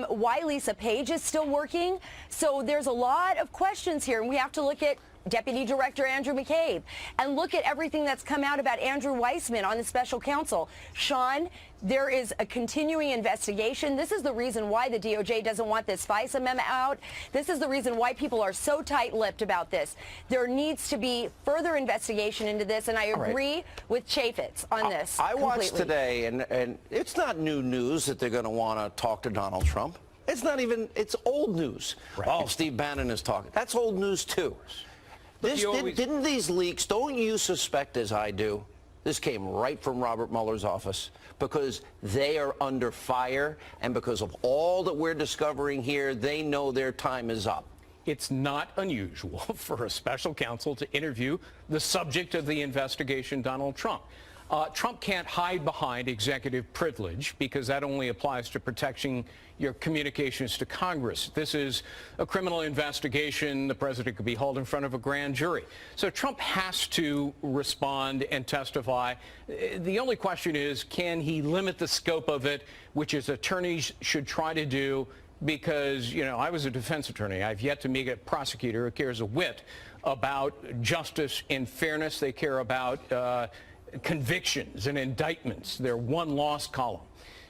why Lisa Page is still working. So there's a lot of questions here, and we have to look at Deputy Director Andrew McCabe and look at everything that's come out about Andrew Weissman on the special counsel. Sean, there is a continuing investigation. This is the reason why the DOJ doesn't want this FISA memo out. This is the reason why people are so tight-lipped about this. There needs to be further investigation into this, and I agree with Chaffetz on this. I watched today, and it's not new news that they're going to want to talk to Donald Trump. It's not even, it's old news. Right. Oh, Steve Bannon is talking. That's old news, too. Didn't these leaks, don't you suspect, as I do, this came right from Robert Mueller's office, because they are under fire, and because of all that we're discovering here, they know their time is up. It's not unusual for a special counsel to interview the subject of the investigation, Donald Trump. Trump can't hide behind executive privilege because that only applies to protecting your communications to Congress. This is a criminal investigation. The president could be hauled in front of a grand jury. So Trump has to respond and testify. The only question is, can he limit the scope of it, which his attorneys should try to do? Because, you know, I was a defense attorney. I've yet to meet a prosecutor who cares a whit about justice and fairness. They care about convictions and indictments. They're one loss column.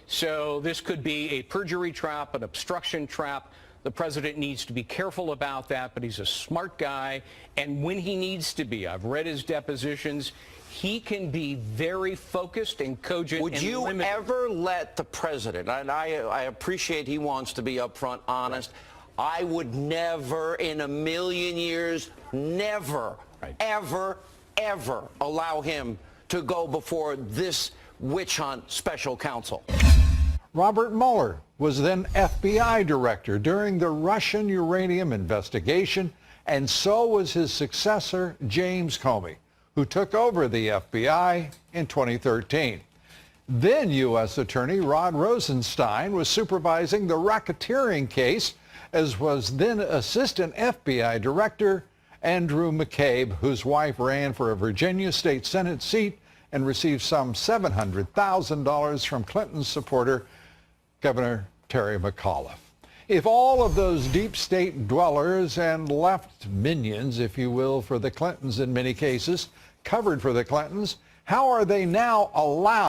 So this could be a perjury trap, an obstruction trap. The president needs to be careful about that, but he's a smart guy. And when he needs to be, I've read his depositions, he can be very focused and cogent. Would you ever let the president, and I appreciate he wants to be upfront, honest, I would never in a million years, never, ever allow him to go before this witch hunt special counsel. Robert Mueller was then FBI director during the Russian uranium investigation, and so was his successor, James Comey, who took over the FBI in 2013. Then U.S. Attorney Rod Rosenstein was supervising the racketeering case, as was then Assistant FBI Director Andrew McCabe, whose wife ran for a Virginia State Senate seat and received some $700,000 from Clinton's supporter, Governor Terry McAuliffe. If all of those deep state dwellers and left minions, if you will, for the Clintons in many cases, covered for the Clintons, how are they now allowed